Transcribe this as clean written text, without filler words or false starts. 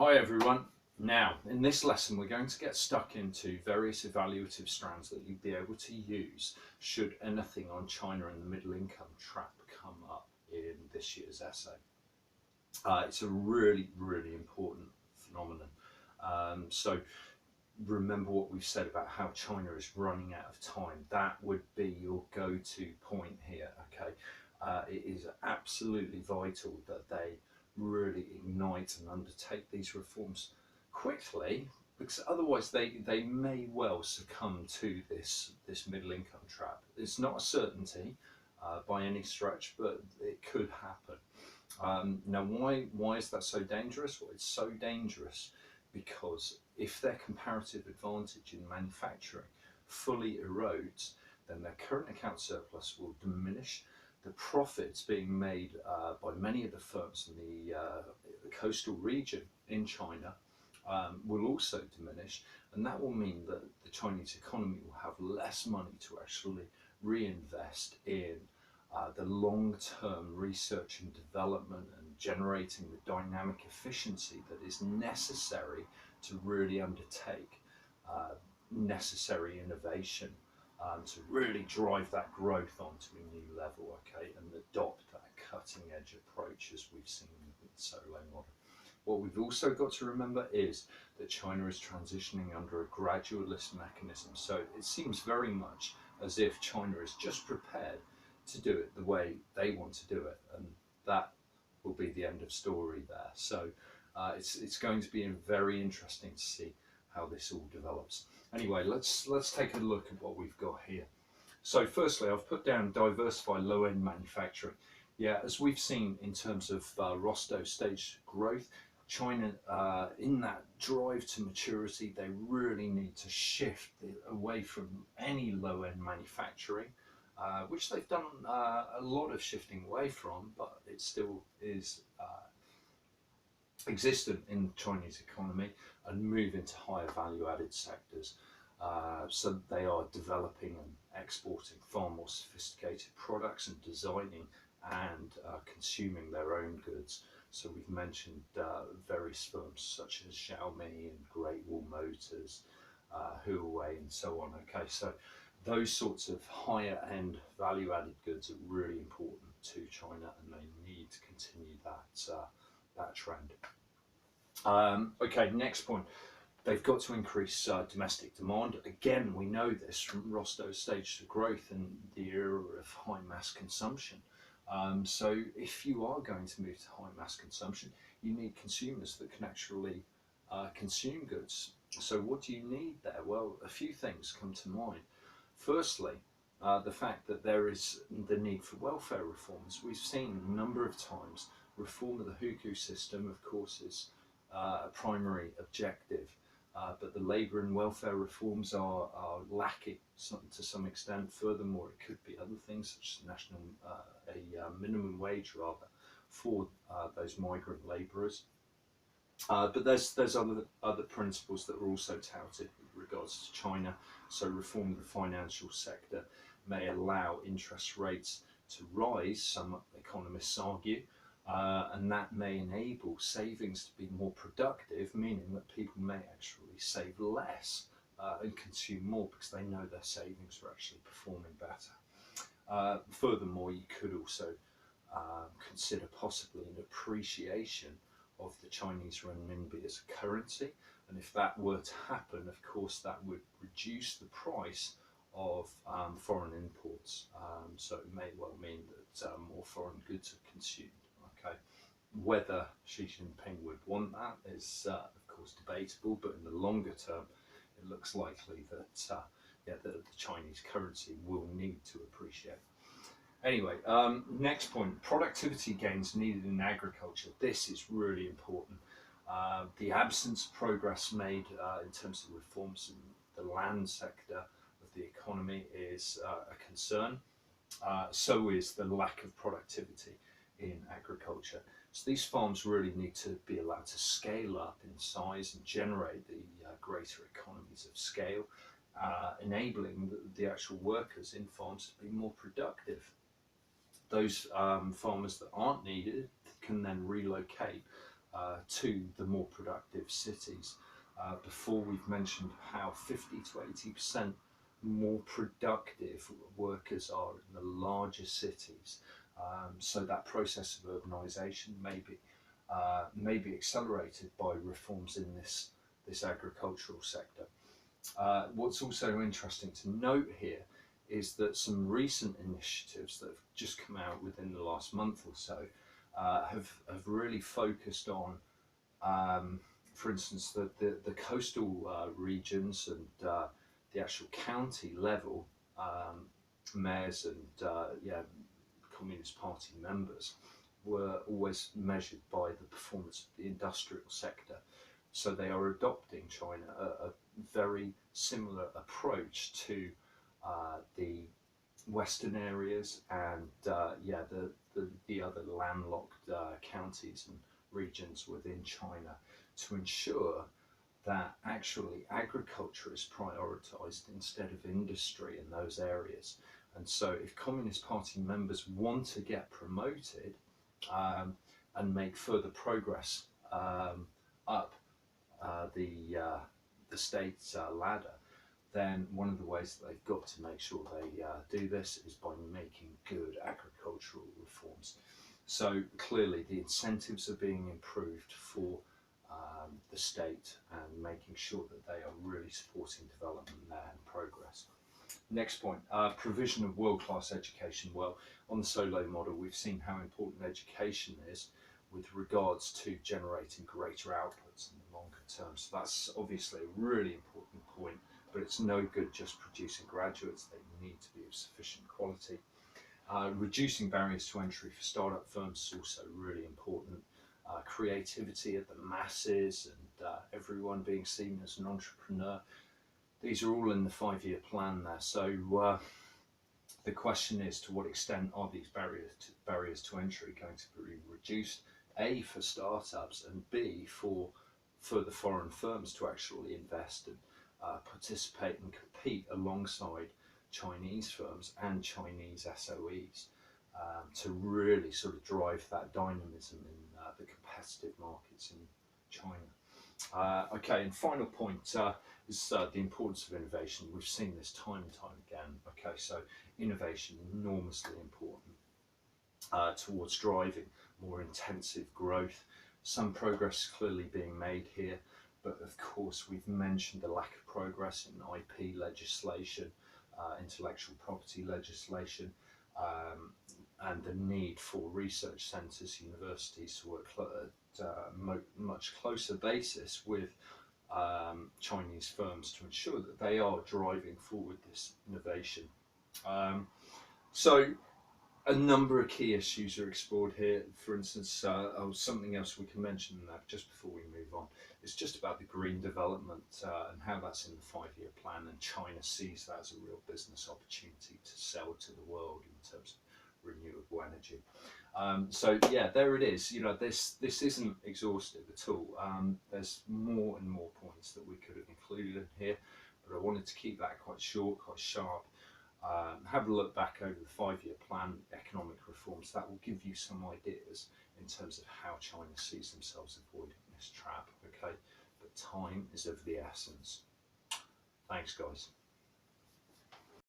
Hi everyone. Now, in this lesson, we're going to get stuck into various evaluative strands that you'd be able to use should anything on China and the middle income trap come up in this year's essay. It's a really, really important phenomenon. So remember what we've said about how China is running out of time. That would be your go-to point here, okay? It is absolutely vital that they really ignite and undertake these reforms quickly, because otherwise they may well succumb to this middle income trap. It's not a certainty by any stretch, but it could happen. Now, why is that so dangerous? Well, it's so dangerous because if their comparative advantage in manufacturing fully erodes, then their current account surplus will diminish. The profits being made by many of the firms in the coastal region in China will also diminish, and that will mean that the Chinese economy will have less money to actually reinvest in the long-term research and development and generating the dynamic efficiency that is necessary to really undertake necessary innovation to really drive that growth onto a new level, okay, and adopt that cutting-edge approach as we've seen with the solo model. What we've also got to remember is that China is transitioning under a gradualist mechanism, so it seems very much as if China is just prepared to do it the way they want to do it, and that will be the end of story there. So it's going to be very interesting to see how this all develops. Anyway, let's take a look at what we've got here. So firstly, I've put down diversify low-end manufacturing. Yeah, as we've seen in terms of Rostow stage growth, China, in that drive to maturity, they really need to shift away from any low-end manufacturing, which they've done a lot of shifting away from, but it still is existent in the Chinese economy, and move into higher value-added sectors. So they are developing and exporting far more sophisticated products and designing and consuming their own goods. So we've mentioned various firms such as Xiaomi and Great Wall Motors, Huawei and so on. Okay, so those sorts of higher end value added goods are really important to China, and they need to continue that trend. Okay, next point. They've got to increase domestic demand. Again, we know this from Rostow's stage to growth in the era of high mass consumption. So if you are going to move to high mass consumption, you need consumers that can actually consume goods. So what do you need there? Well, a few things come to mind. Firstly, the fact that there is the need for welfare reform. As we've seen a number of times, reform of the hukou system, of course, is a primary objective. But the labour and welfare reforms are lacking to some extent. Furthermore, it could be other things such as a minimum wage rather for those migrant labourers. But there's other principles that are also touted with regards to China. So reform of the financial sector may allow interest rates to rise, some economists argue, and that may enable savings to be more productive, meaning that people may actually save less and consume more because they know their savings are actually performing better. Furthermore, you could also consider possibly an appreciation of the Chinese renminbi as a currency, and if that were to happen, of course, that would reduce the price of foreign imports. So it may well mean that more foreign goods are consumed. Okay, whether Xi Jinping would want that is, of course, debatable, but in the longer term, it looks likely that the Chinese currency will need to appreciate. Anyway, next point, productivity gains needed in agriculture. This is really important. The absence of progress made in terms of reforms in the land sector of the economy is a concern. So is the lack of productivity in agriculture. So these farms really need to be allowed to scale up in size and generate the greater economies of scale, enabling the actual workers in farms to be more productive. Those farmers that aren't needed can then relocate to the more productive cities. Before we've mentioned how 50 to 80% more productive workers are in the larger cities. So that process of urbanisation may be accelerated by reforms in this agricultural sector. What's also interesting to note here is that some recent initiatives that have just come out within the last month or so have really focused on, for instance, the coastal regions and the actual county level mayors and Communist Party members were always measured by the performance of the industrial sector. So they are adopting China a very similar approach to the Western areas and the other landlocked counties and regions within China, to ensure that actually agriculture is prioritised instead of industry in those areas. And so if Communist Party members want to get promoted and make further progress up the state ladder, then one of the ways that they've got to make sure they do this is by making good agricultural reforms. So clearly the incentives are being improved for the state and making sure that they are really supporting development there and progress. Next point, provision of world-class education. Well, on the Solo model, we've seen how important education is with regards to generating greater outputs in the longer term. So that's obviously a really important point, but it's no good just producing graduates. They need to be of sufficient quality. Reducing barriers to entry for startup firms is also really important. Creativity at the masses and everyone being seen as an entrepreneur. These are all in the 5-year plan there. So the question is, to what extent are these barriers to entry going to be reduced? A, for startups, and B, for the foreign firms to actually invest and participate and compete alongside Chinese firms and Chinese SOEs to really sort of drive that dynamism in the competitive markets in China. Okay, and final point is the importance of innovation. We've seen this time and time again. Okay, so innovation enormously important towards driving more intensive growth. Some progress clearly being made here, but of course we've mentioned the lack of progress in IP legislation, intellectual property legislation, and the need for research centres, universities to work at a much closer basis with Chinese firms to ensure that they are driving forward this innovation. So a number of key issues are explored here. For instance, something else we can mention just before we move on is just about the green development and how that's in the 5-year plan, and China sees that as a real business opportunity to sell to the world in terms of renewable energy. So yeah, there it is. You know, this isn't exhaustive at all. There's more and more points that we could have included in here, but I wanted to keep that quite short, quite sharp. Have a look back over the 5-year plan, economic reforms. That will give you some ideas in terms of how China sees themselves avoiding this trap. Okay, but time is of the essence. Thanks, guys.